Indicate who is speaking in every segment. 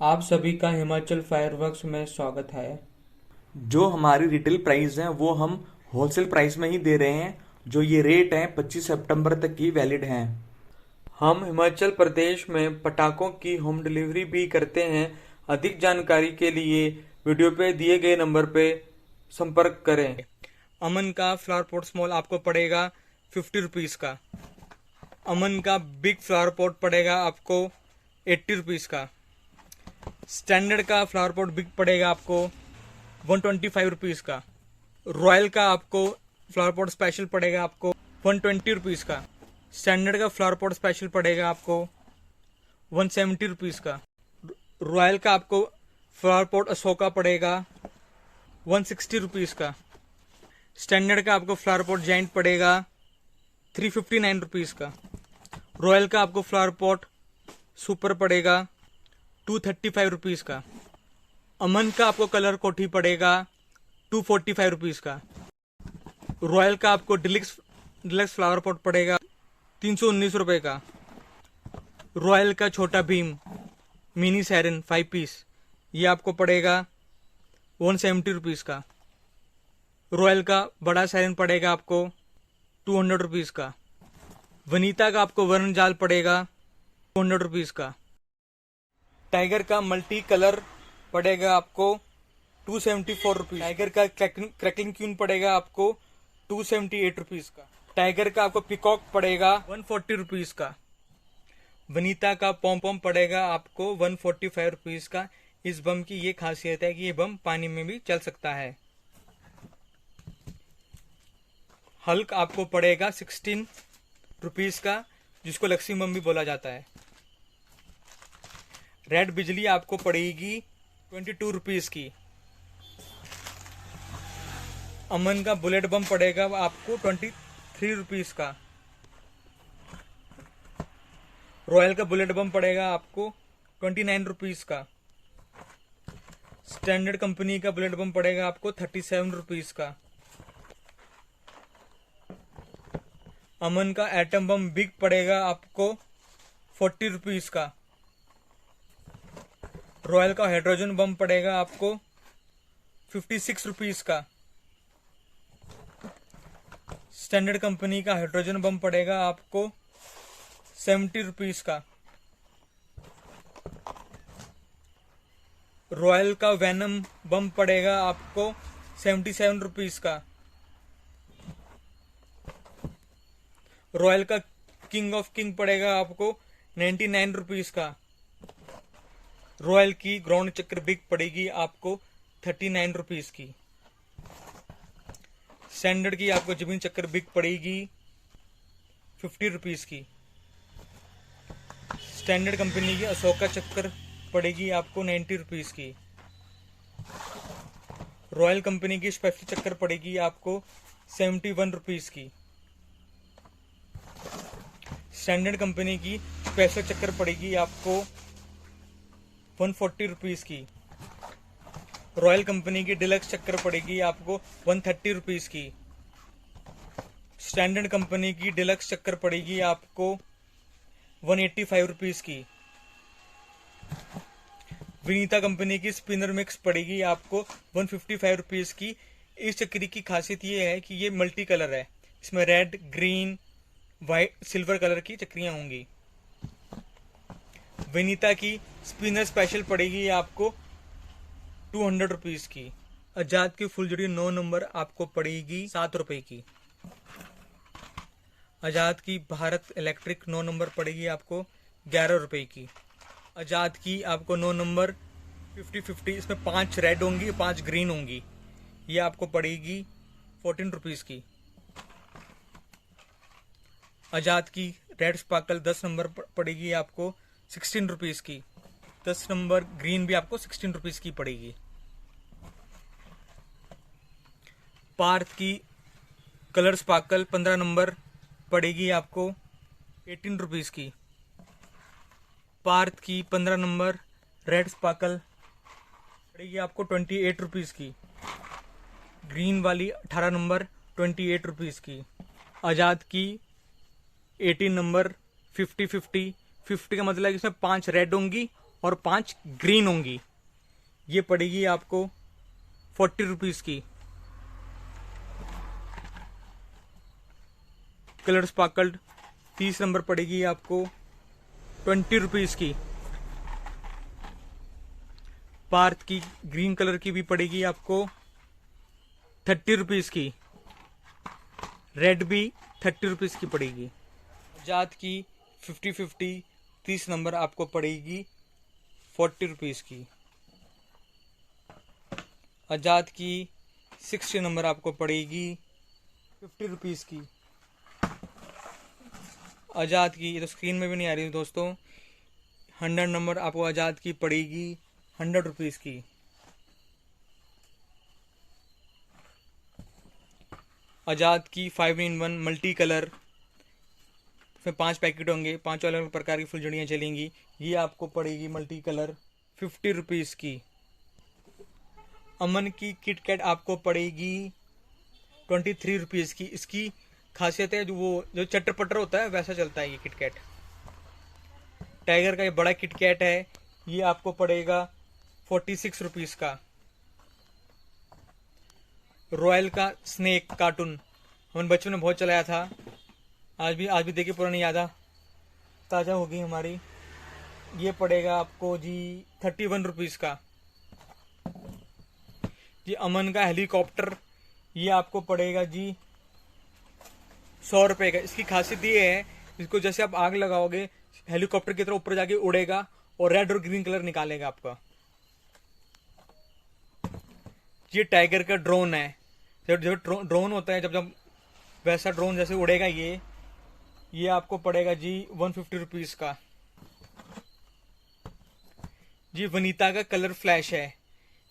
Speaker 1: आप सभी का हिमाचल फायरवर्क्स में स्वागत है।
Speaker 2: जो हमारी रिटेल प्राइस है वो हम होलसेल प्राइस में ही दे रहे हैं। जो ये रेट है 25 सितंबर तक की वैलिड हैं।
Speaker 1: हम हिमाचल प्रदेश में पटाखों की होम डिलीवरी भी करते हैं। अधिक जानकारी के लिए वीडियो पे दिए गए नंबर पे संपर्क करें। अमन का फ्लावर पॉट स्मॉल आपको पड़ेगा 50 रुपीज़ का। अमन का बिग फ्लावर पॉट पड़ेगा आपको 80 रुपीज़ का। स्टैंडर्ड का फ्लावर पॉट बिग पड़ेगा आपको 125 रुपीज़ का। रॉयल का आपको फ्लावर पॉट स्पेशल पड़ेगा आपको 120 रुपीज़ का। स्टैंडर्ड का फ्लावर पॉट स्पेशल पड़ेगा आपको 170 रुपीज़ का। रॉयल का आपको फ्लावर पॉट अशोका पड़ेगा 160 रुपीज़ का। स्टैंडर्ड का आपको फ्लावर पॉट जाइंट पड़ेगा 359 रुपीज़ का। रॉयल का आपको फ्लावर पॉट सुपर पड़ेगा 235 रुपीज़ का। अमन का आपको कलर कोठी पड़ेगा 245 रुपीज़ का। रॉयल का आपको डिलक्स फ्लावर पॉट पड़ेगा 319 रुपये का। रॉयल का छोटा भीम मिनी सैरन 5 पीस ये आपको पड़ेगा 170 रुपीज़ का। रॉयल का बड़ा सैरन पड़ेगा आपको 200 रुपीज़ का। वनीता का आपको वर्ण जाल पड़ेगा 200 रुपीज़ का। टाइगर का मल्टी कलर पड़ेगा आपको 274 रुपीज़। टाइगर का क्रैकलिंग क्यून पड़ेगा आपको 278 रुपीज़ का। टाइगर का आपको पिकॉक पड़ेगा 140 रुपीज़ का। वनीता का पॉम पॉम पड़ेगा आपको 145 रुपीज़ का। इस बम की ये खासियत है कि ये बम पानी में भी चल सकता है। हल्क आपको पड़ेगा 16 रुपीज़ का, जिसको लक्ष्मी बम भी बोला जाता है। रेड बिजली आपको पड़ेगी 22 रुपीज़ की। अमन का बुलेट बम पड़ेगा आपको 23 रुपीज़ का। रॉयल का बुलेट बम पड़ेगा आपको 29 रुपीज़ का। स्टैंडर्ड कंपनी का बुलेट बम पड़ेगा आपको 37 रुपीज़ का। अमन का एटम बम बिग पड़ेगा आपको 40 रुपीज़ का। रॉयल का हाइड्रोजन बम पड़ेगा आपको 56 रुपीज़ का। स्टैंडर्ड कंपनी का हाइड्रोजन बम पड़ेगा आपको 70 रुपीज़ का। रॉयल का वैनम बम पड़ेगा आपको 77 रुपीज़ का। रॉयल का किंग ऑफ किंग पड़ेगा आपको 99 रुपीज़ का। रॉयल की ग्राउंड चक्कर बिग पड़ेगी आपको 39 रुपीज़ की। स्टैंडर्ड की आपको जमीन चक्कर बिग पड़ेगी 50 रुपीज़ की। स्टैंडर्ड कंपनी की अशोका चक्कर पड़ेगी आपको 90 रुपीज़ की। रॉयल कंपनी की स्पेशल चक्कर पड़ेगी आपको 71 रुपीज़ की। स्टैंडर्ड कंपनी की स्पेशल चक्कर पड़ेगी आपको 140 रुपीज़ की। रॉयल कंपनी की डिलक्स चक्कर पड़ेगी आपको 130 रुपीज़ की। स्टैंडर्ड कंपनी की डिलक्स चक्कर पड़ेगी आपको 185 रुपीज़ की। विनीता कंपनी की स्पिनर मिक्स पड़ेगी आपको 155 रुपीज़ की। इस चक्री की खासियत ये है कि ये मल्टी कलर है, इसमें red, green, white, silver colour की चक्रियां होंगी। विनीता की स्पिनर स्पेशल पड़ेगी आपको 200 रुपीज़ की। आजाद की फुलझड़ी 9 नंबर आपको पड़ेगी 7 रुपए की। आजाद की भारत इलेक्ट्रिक 9 नंबर पड़ेगी आपको 11 रुपए की। आजाद की आपको 9 नंबर 50-50, इसमें 5 रेड होंगी 5 ग्रीन होंगी, ये आपको पड़ेगी 14 रुपीज़ की। आजाद की रेड स्पार्कल 10 नंबर पड़ेगी आपको 16 रुपीज़ की। 10 नंबर ग्रीन भी आपको 16 रुपीज़ की पड़ेगी। पार्थ की कलर स्पार्कल 15 नंबर पड़ेगी आपको 18 रुपीज़ की। पार्थ की 15 नंबर रेड स्पार्कल पड़ेगी आपको 28 रुपीज़ की। ग्रीन वाली 18 नंबर 28 रुपीज़ की। आज़ाद की 18 नंबर 50-50 का मतलब है कि इसमें 5 रेड होंगी और 5 ग्रीन होंगी। ये पड़ेगी आपको 40 रुपीज़ की। कलर स्पार्कल्ड 30 नंबर पड़ेगी आपको 20 रुपीज़ की। पार्थ की ग्रीन कलर की भी पड़ेगी आपको 30 रुपीज़ की। रेड भी 30 रुपीज़ की पड़ेगी। आजाद की 50-50 30 नंबर आपको पड़ेगी 40 रुपीज़ की। आजाद की 60 नंबर आपको पड़ेगी 50 रुपीज़ की। आजाद की, ये तो स्क्रीन में भी नहीं आ रही दोस्तों, 100 नंबर आपको आजाद की पड़ेगी 100 रुपीज़ की। आजाद की 5-in-1 मल्टी कलर, इसमें 5 पैकेट होंगे, 5 अलग अलग प्रकार की फुलझड़ियाँ चलेंगी। ये आपको पड़ेगी मल्टी कलर 50 रुपीज़ की। अमन की किटकैट आपको पड़ेगी 23 रुपीज़ की। इसकी खासियत है जो चटर पटर होता है वैसा चलता है ये किटकैट। टाइगर का ये बड़ा किटकैट है, ये आपको पड़ेगा 46 रुपीज़ का। रॉयल का स्नेक कार्टून हमने बचपन में बहुत चलाया था, आज भी देखिए पुरानी यादें ताज़ा हो गई हमारी। ये पड़ेगा आपको जी 31 रुपीज़ का। जी अमन का हेलीकॉप्टर, ये आपको पड़ेगा जी 100 रुपये का। इसकी खासियत ये है, इसको जैसे आप आग लगाओगे हेलीकॉप्टर की तरह ऊपर जाके उड़ेगा और रेड और ग्रीन कलर निकालेगा आपका। ये टाइगर का ड्रोन है, जब ड्रोन होता है जब वैसा ड्रोन जैसे उड़ेगा ये आपको पड़ेगा जी 150 रुपीज़ का। जी वनीता का कलर फ्लैश है,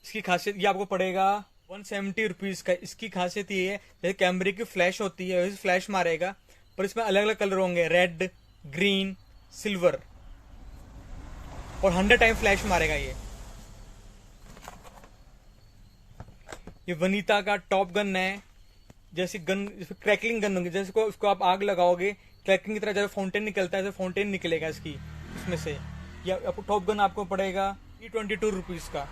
Speaker 1: इसकी खासियत ये आपको पड़ेगा 170 रुपीज़ का। इसकी खासियत ये है, जैसे कैमरे की फ्लैश होती है वैसे फ्लैश मारेगा, पर इसमें अलग अलग कलर होंगे, रेड, ग्रीन, सिल्वर, और 100 टाइम फ्लैश मारेगा ये वनीता का टॉप गन है, जैसे गन क्रैकलिंग गन होगी, जैसे उसको आप आग लगाओगे क्रैकलिंग की तरह जैसे फाउंटेन निकलता है जैसे फाउंटेन निकलेगा इसमें से। ये आपको टॉप गन आपको पड़ेगा 22 रुपीज़ का।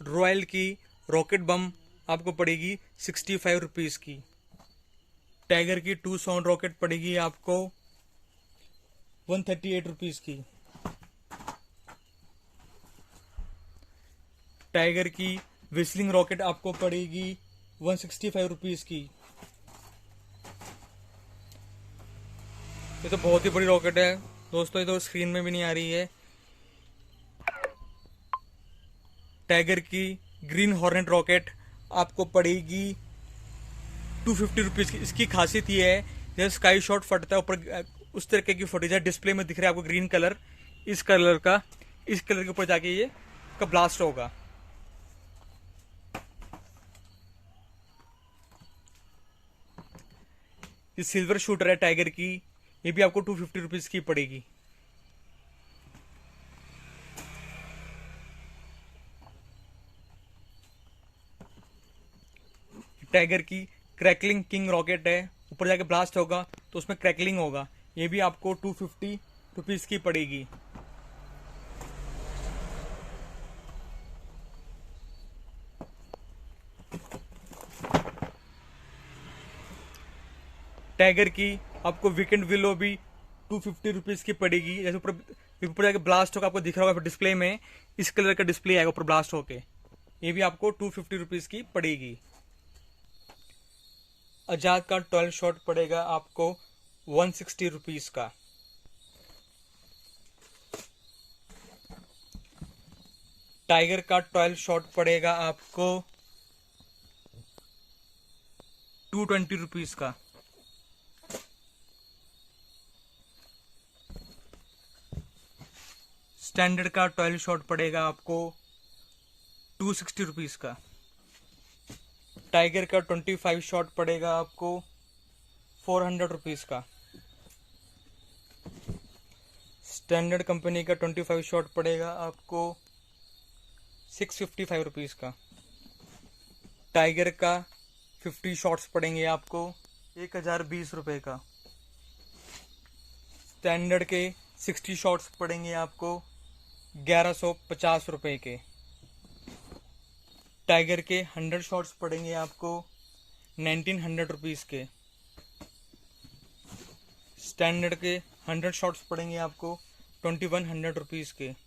Speaker 1: रॉयल की रॉकेट बम आपको पड़ेगी 65 रुपीज़ की। टाइगर की 2 साउंड रॉकेट पड़ेगी आपको 138 रुपीज़ की। टाइगर की विस्लिंग रॉकेट आपको पड़ेगी 165 रुपीज़ की। ये तो बहुत ही बड़ी रॉकेट है दोस्तों, ये तो स्क्रीन में भी नहीं आ रही है। टाइगर की ग्रीन हॉर्नेट रॉकेट आपको पड़ेगी 250 रुपीज़ की। इसकी खासियत ये है, जैसे स्काई शॉट फटता है ऊपर उस तरीके की फुटेज है, डिस्प्ले में दिख रहा है आपको ग्रीन कलर, इस कलर के ऊपर जाके ये का ब्लास्ट होगा। ये सिल्वर शूटर है टाइगर की, ये भी आपको 250 रुपीज़ की पड़ेगी। टाइगर की क्रैकलिंग किंग रॉकेट है, ऊपर जाके ब्लास्ट होगा तो उसमें क्रैकलिंग होगा, ये भी आपको 250 रुपीज़ की पड़ेगी। टाइगर की आपको वीकेंड विलो भी 250 रुपीज़ की पड़ेगी। जैसे ऊपर जाके ब्लास्ट होगा, आपको दिख रहा होगा डिस्प्ले में इस कलर का डिस्प्ले आएगा ऊपर ब्लास्ट होके, ये भी आपको 250 रुपीज़ की पड़ेगी। आजाद का 12 शॉट पड़ेगा आपको 160 रुपीज़ का। टाइगर का 12 शॉट पड़ेगा आपको 220 रुपीज़ का। स्टैंडर्ड का 12 शॉट पड़ेगा आपको 260 रुपीज़ का। टाइगर का 25 शॉट पड़ेगा आपको 400 रुपीज़ का। स्टैंडर्ड कंपनी का 25 शॉट पड़ेगा आपको 655 रुपीज़ का। टाइगर का 50 शॉट्स पड़ेंगे आपको 1020 रुपये का। स्टैंडर्ड के 60 शॉट्स पड़ेंगे आपको 1150 रुपये के। टाइगर के 100 शॉट्स पड़ेंगे आपको 1900 रुपीज़ के। स्टैंडर्ड के 100 शॉट्स पड़ेंगे आपको 2100 रुपीज़ के।